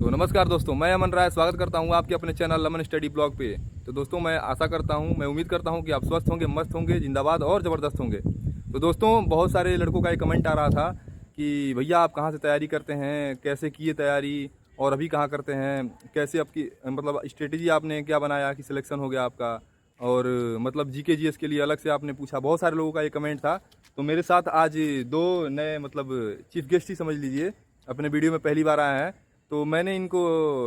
तो नमस्कार दोस्तों, मैं अमन राय स्वागत करता हूं आपके अपने चैनल अमन स्टडी ब्लॉग पे। तो दोस्तों, मैं आशा करता हूं, मैं उम्मीद करता हूं कि आप स्वस्थ होंगे, मस्त होंगे, जिंदाबाद और ज़बरदस्त होंगे। तो दोस्तों, बहुत सारे लड़कों का एक कमेंट आ रहा था कि भैया आप कहां से तैयारी करते हैं, कैसे किए तैयारी और अभी कहां करते हैं, कैसे आपकी मतलब स्ट्रेटेजी आपने क्या बनाया कि सिलेक्शन हो गया आपका। और मतलब जीके जीएस के लिए अलग से आपने पूछा, बहुत सारे लोगों का ये कमेंट था। तो मेरे साथ आज दो नए मतलब चीफ गेस्ट ही समझ लीजिए, अपने वीडियो में पहली बार आए हैं। तो मैंने इनको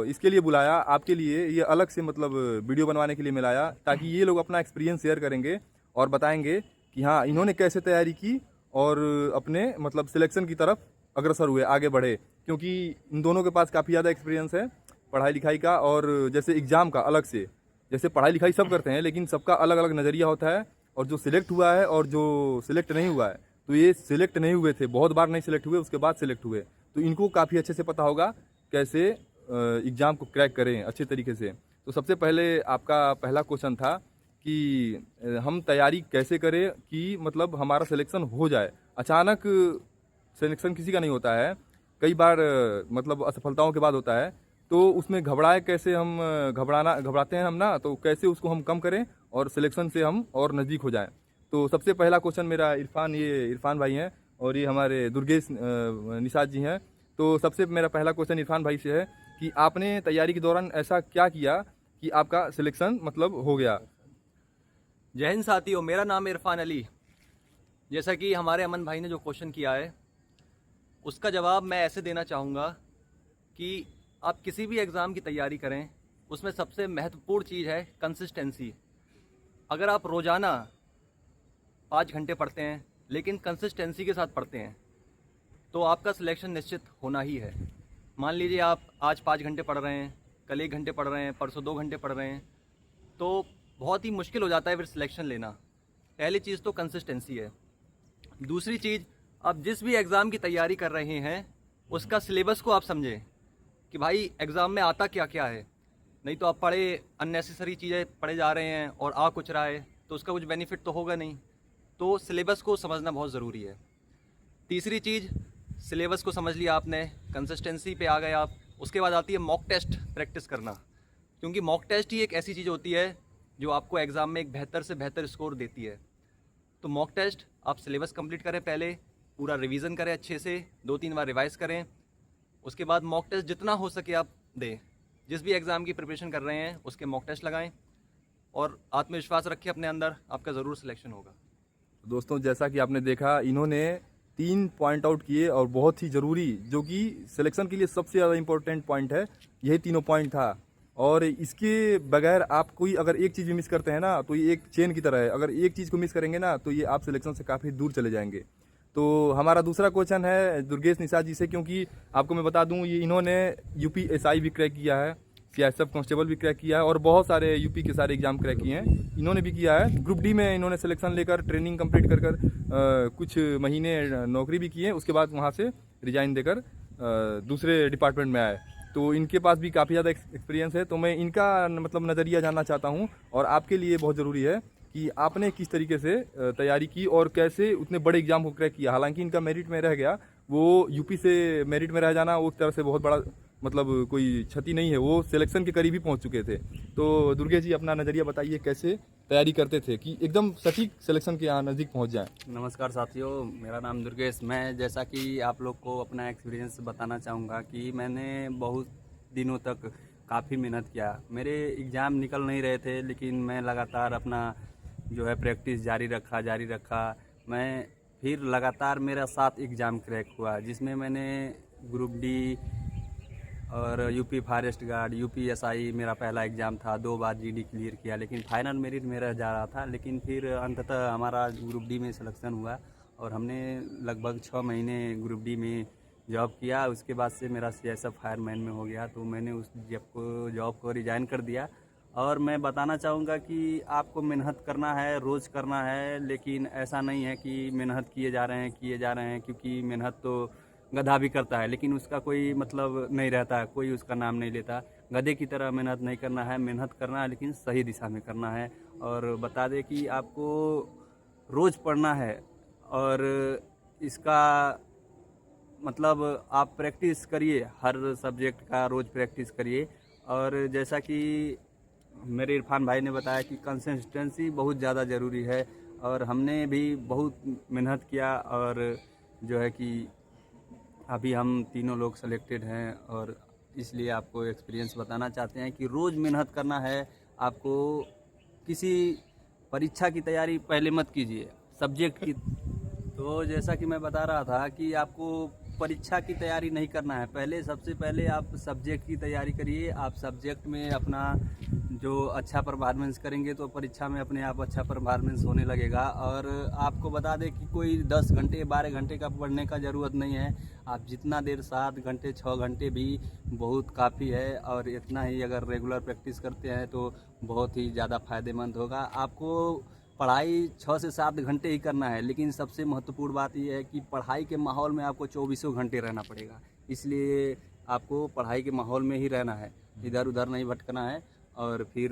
इसके लिए बुलाया, आपके लिए ये अलग से मतलब वीडियो बनवाने के लिए मिलाया, ताकि ये लोग अपना एक्सपीरियंस शेयर करेंगे और बताएंगे कि हाँ इन्होंने कैसे तैयारी की और अपने मतलब सिलेक्शन की तरफ अग्रसर हुए, आगे बढ़े। क्योंकि इन दोनों के पास काफ़ी ज़्यादा एक्सपीरियंस है पढ़ाई लिखाई का, और जैसे एग्ज़ाम का अलग से, जैसे पढ़ाई लिखाई सब करते हैं लेकिन सबका अलग अलग नज़रिया होता है। और जो सिलेक्ट हुआ है और जो सिलेक्ट नहीं हुआ है, तो ये सिलेक्ट नहीं हुए थे, बहुत बार नहीं सिलेक्ट हुए, उसके बाद सिलेक्ट हुए। तो इनको काफ़ी अच्छे से पता होगा कैसे एग्ज़ाम को क्रैक करें अच्छे तरीके से। तो सबसे पहले आपका पहला क्वेश्चन था कि हम तैयारी कैसे करें कि मतलब हमारा सिलेक्शन हो जाए। अचानक सिलेक्शन किसी का नहीं होता है, कई बार मतलब असफलताओं के बाद होता है। तो उसमें घबराए कैसे हम, घबराते हैं हम ना, तो कैसे उसको हम कम करें और सिलेक्शन से हम और नज़दीक हो जाएं। तो सबसे पहला क्वेश्चन मेरा इरफान भाई हैं, और ये हमारे दुर्गेश निषाद जी हैं। तो सबसे मेरा पहला क्वेश्चन इरफान भाई से है कि आपने तैयारी के दौरान ऐसा क्या किया कि आपका सिलेक्शन मतलब हो गया। जय हिंद साथियों, मेरा नाम इरफान अली। जैसा कि हमारे अमन भाई ने जो क्वेश्चन किया है, उसका जवाब मैं ऐसे देना चाहूँगा कि आप किसी भी एग्ज़ाम की तैयारी करें, उसमें सबसे महत्वपूर्ण चीज़ है कंसिस्टेंसी। अगर आप रोज़ाना 5 घंटे पढ़ते हैं लेकिन कंसिस्टेंसी के साथ पढ़ते हैं तो आपका सिलेक्शन निश्चित होना ही है। मान लीजिए आप आज 5 घंटे पढ़ रहे हैं, कल 1 घंटे पढ़ रहे हैं, परसों 2 घंटे पढ़ रहे हैं, तो बहुत ही मुश्किल हो जाता है फिर सिलेक्शन लेना। पहली चीज़ तो कंसिस्टेंसी है। दूसरी चीज़, आप जिस भी एग्ज़ाम की तैयारी कर रहे हैं उसका सिलेबस को आप समझें कि भाई एग्ज़ाम में आता क्या क्या है। नहीं तो आप पढ़े अननेसेसरी चीज़ें पढ़े जा रहे हैं और आ कुछ रहा है तो उसका कुछ बेनिफिट तो होगा नहीं। तो सिलेबस को समझना बहुत ज़रूरी है। तीसरी चीज़, सिलेबस को समझ लिया आपने, कंसिस्टेंसी पे आ गए आप। उसके बाद आती है मॉक टेस्ट प्रैक्टिस करना, क्योंकि मॉक टेस्ट ही एक ऐसी चीज़ होती है जो आपको एग्ज़ाम में एक बेहतर से बेहतर स्कोर देती है। तो मॉक टेस्ट आप सिलेबस कंप्लीट करें, पहले पूरा रिवीजन करें अच्छे से, 2-3 बार रिवाइज करें। उसके बाद मॉक टेस्ट जितना हो सके आप दें। जिस भी एग्ज़ाम की प्रिपरेशन कर रहे हैं उसके मॉक टेस्ट लगाएं और आत्मविश्वास रखें अपने अंदर, आपका ज़रूर सिलेक्शन होगा। दोस्तों, जैसा कि आपने देखा, इन्होंने 3 पॉइंट आउट किए और बहुत ही ज़रूरी, जो कि सिलेक्शन के लिए सबसे ज़्यादा इंपॉर्टेंट पॉइंट है, यही तीनों पॉइंट था। और इसके बगैर आप कोई अगर एक चीज़ भी मिस करते हैं ना, तो ये एक चेन की तरह है, अगर एक चीज़ को मिस करेंगे ना तो ये आप सिलेक्शन से काफ़ी दूर चले जाएंगे। तो हमारा दूसरा क्वेश्चन है दुर्गेश निषाद जी से, क्योंकि आपको मैं बता दूं, ये इन्होंने यूपीएसआई भी क्रैक किया है, सीआईएसएफ कांस्टेबल भी क्रैक किया है, और बहुत सारे यूपी के सारे एग्जाम क्रैक किए हैं। इन्होंने भी किया है ग्रुप डी में, इन्होंने सिलेक्शन लेकर ट्रेनिंग कंप्लीट कर कुछ महीने नौकरी भी किए, उसके बाद वहाँ से रिजाइन देकर दूसरे डिपार्टमेंट में आए। तो इनके पास भी काफ़ी ज़्यादा एक्सपीरियंस है। तो मैं इनका मतलब नज़रिया जानना चाहता हूँ, और आपके लिए बहुत ज़रूरी है कि आपने किस तरीके से तैयारी की और कैसे उतने बड़े एग्जाम को क्रैक किया। हालांकि इनका मेरिट में रह गया, वो यूपी से मेरिट में रह जाना वो एक तरह से बहुत बड़ा मतलब कोई क्षति नहीं है, वो सिलेक्शन के करीब ही पहुंच चुके थे। तो दुर्गेश जी, अपना नज़रिया बताइए, कैसे तैयारी करते थे कि एकदम सटीक सिलेक्शन के यहाँ नज़दीक पहुंच जाए। नमस्कार साथियों, मेरा नाम दुर्गेश। मैं जैसा कि आप लोग को अपना एक्सपीरियंस बताना चाहूँगा कि मैंने बहुत दिनों तक काफ़ी मेहनत किया। मेरे एग्ज़ाम निकल नहीं रहे थे लेकिन मैं लगातार अपना जो है प्रैक्टिस जारी रखा। मैं फिर लगातार मेरा 7 एग्ज़ाम क्रैक हुआ, जिसमें मैंने ग्रुप डी और यूपी फॉरेस्ट गार्ड, यूपीएसआई मेरा पहला एग्ज़ाम था, 2 बार जीडी क्लियर किया, लेकिन फाइनल मेरिट मेरा जा रहा था। लेकिन फिर अंततः हमारा ग्रुप डी में सिलेक्शन हुआ और हमने लगभग 6 महीने ग्रुप डी में जॉब किया। उसके बाद से मेरा सीएसएफ फायरमैन में हो गया, तो मैंने उस जॉब को रिजाइन कर दिया। और मैं बताना चाहूँगा कि आपको मेहनत करना है, रोज़ करना है, लेकिन ऐसा नहीं है कि मेहनत किए जा रहे हैं, क्योंकि मेहनत तो गधा भी करता है लेकिन उसका कोई मतलब नहीं रहता, कोई उसका नाम नहीं लेता। गधे की तरह मेहनत नहीं करना है, मेहनत करना है लेकिन सही दिशा में करना है। और बता दें कि आपको रोज़ पढ़ना है और इसका मतलब आप प्रैक्टिस करिए, हर सब्जेक्ट का रोज़ प्रैक्टिस करिए। और जैसा कि मेरे इरफान भाई ने बताया कि कंसिस्टेंसी बहुत ज़्यादा ज़रूरी है, और हमने भी बहुत मेहनत किया, और जो है कि अभी हम तीनों लोग सेलेक्टेड हैं। और इसलिए आपको एक्सपीरियंस बताना चाहते हैं कि रोज़ मेहनत करना है आपको। किसी परीक्षा की तैयारी पहले मत कीजिए, सब्जेक्ट की। तो जैसा कि मैं बता रहा था कि आपको परीक्षा की तैयारी नहीं करना है, पहले सबसे पहले आप सब्जेक्ट की तैयारी करिए। आप सब्जेक्ट में अपना जो अच्छा परफॉर्मेंस करेंगे तो परीक्षा में अपने आप अच्छा परफॉर्मेंस होने लगेगा। और आपको बता दें कि कोई 10 घंटे 12 घंटे का पढ़ने का ज़रूरत नहीं है। आप जितना देर 7 घंटे 6 घंटे भी बहुत काफ़ी है, और इतना ही अगर रेगुलर प्रैक्टिस करते हैं तो बहुत ही ज़्यादा फ़ायदेमंद होगा। आपको पढ़ाई 6 से 7 घंटे ही करना है, लेकिन सबसे महत्वपूर्ण बात यह है कि पढ़ाई के माहौल में आपको 24 घंटे रहना पड़ेगा। इसलिए आपको पढ़ाई के माहौल में ही रहना है, इधर उधर नहीं भटकना है। और फिर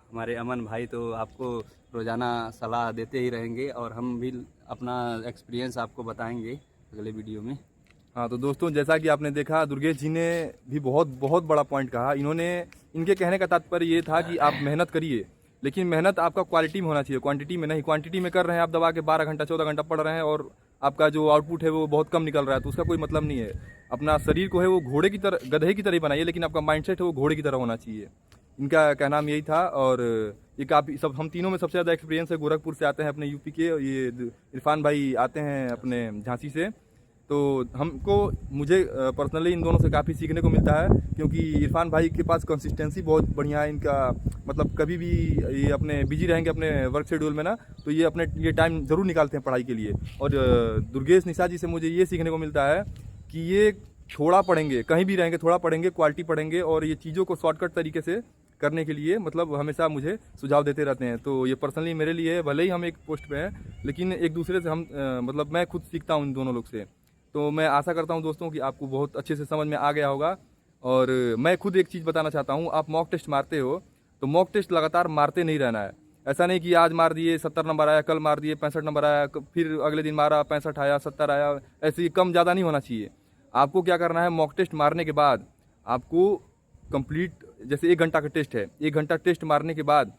हमारे अमन भाई तो आपको रोज़ाना सलाह देते ही रहेंगे, और हम भी अपना एक्सपीरियंस आपको बताएंगे अगले वीडियो में। हाँ तो दोस्तों, जैसा कि आपने देखा, दुर्गेश जी ने भी बहुत बहुत बड़ा पॉइंट कहा। इनके कहने का तात्पर्य ये था कि आप मेहनत करिए, लेकिन मेहनत आपका क्वालिटी में होना चाहिए, क्वांटिटी में नहीं। क्वांटिटी में कर रहे हैं आप दबा के 12 घंटा 14 घंटा पढ़ रहे हैं और आपका जो आउटपुट है वो बहुत कम निकल रहा है, तो उसका कोई मतलब नहीं है। अपना शरीर को है वो घोड़े की तरह, गधे की तरह ही बनाइए, लेकिन आपका माइंडसेट है वो घोड़े की तरह होना चाहिए। इनका कहना यही था। और ये काफ़ी सब, हम तीनों में सबसे ज़्यादा एक्सपीरियंस है गोरखपुर से आते हैं अपने यूपी के, ये इरफान भाई आते हैं अपने झांसी से। तो मुझे पर्सनली इन दोनों से काफ़ी सीखने को मिलता है, क्योंकि इरफान भाई के पास कंसिस्टेंसी बहुत बढ़िया है। इनका मतलब कभी भी ये अपने बिजी रहेंगे अपने वर्क शेड्यूल में ना, तो ये अपने लिए टाइम ज़रूर निकालते हैं पढ़ाई के लिए। और दुर्गेश निशा जी से मुझे ये सीखने को मिलता है कि ये थोड़ा पढ़ेंगे, कहीं भी रहेंगे थोड़ा पढ़ेंगे, क्वालिटी पढ़ेंगे, और ये चीज़ों को शॉर्टकट तरीके से करने के लिए मतलब हमेशा मुझे सुझाव देते रहते हैं। तो ये पर्सनली मेरे लिए, भले ही हम एक पोस्ट पे हैं, लेकिन एक दूसरे से हम मतलब मैं खुद सीखता हूँ इन दोनों लोग से। तो मैं आशा करता हूँ दोस्तों कि आपको बहुत अच्छे से समझ में आ गया होगा। और मैं खुद एक चीज़ बताना चाहता हूँ, आप मॉक टेस्ट मारते हो तो मॉक टेस्ट लगातार मारते नहीं रहना है। ऐसा नहीं कि आज मार दिए 70 नंबर आया, कल मार दिए 65 नंबर आया, फिर अगले दिन मारा 65 आया 70 आया, ऐसे ही कम ज़्यादा नहीं होना चाहिए। आपको क्या करना है, मॉक टेस्ट मारने के बाद आपको कंप्लीट, जैसे 1 घंटा का टेस्ट है, 1 घंटा टेस्ट मारने के बाद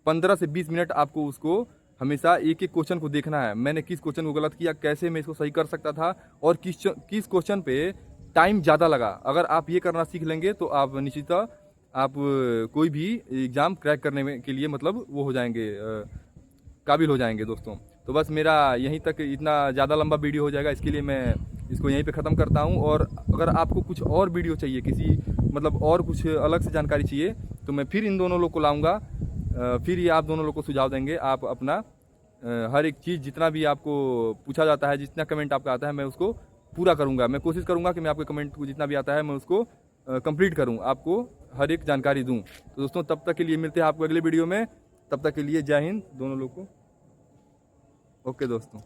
15 से 20 मिनट आपको उसको हमेशा एक एक क्वेश्चन को देखना है। मैंने किस क्वेश्चन को गलत किया, कैसे मैं इसको सही कर सकता था, और किस क्वेश्चन पे टाइम ज़्यादा लगा। अगर आप ये करना सीख लेंगे तो आप निश्चितः आप कोई भी एग्ज़ाम क्रैक करने में के लिए मतलब वो हो जाएंगे, काबिल हो जाएंगे दोस्तों। तो बस मेरा यहीं तक, इतना ज़्यादा लंबा वीडियो हो जाएगा, इसके लिए मैं इसको यहीं पे ख़त्म करता हूँ। और अगर आपको कुछ और वीडियो चाहिए, किसी मतलब और कुछ अलग से जानकारी चाहिए, तो मैं फिर इन दोनों लोग को लाऊंगा, फिर ये आप दोनों लोग को सुझाव देंगे। आप अपना हर एक चीज़ जितना भी आपको पूछा जाता है, जितना कमेंट आपका आता है, मैं उसको पूरा करूँगा। मैं कोशिश करूँगा कि मैं आपके कमेंट को जितना भी आता है मैं उसको कंप्लीट करूँ, आपको हर एक जानकारी दूँ। तो दोस्तों, तब तक के लिए मिलते हैं आपको अगले वीडियो में। तब तक के लिए जय हिंद दोनों लोग को। ओके दोस्तों।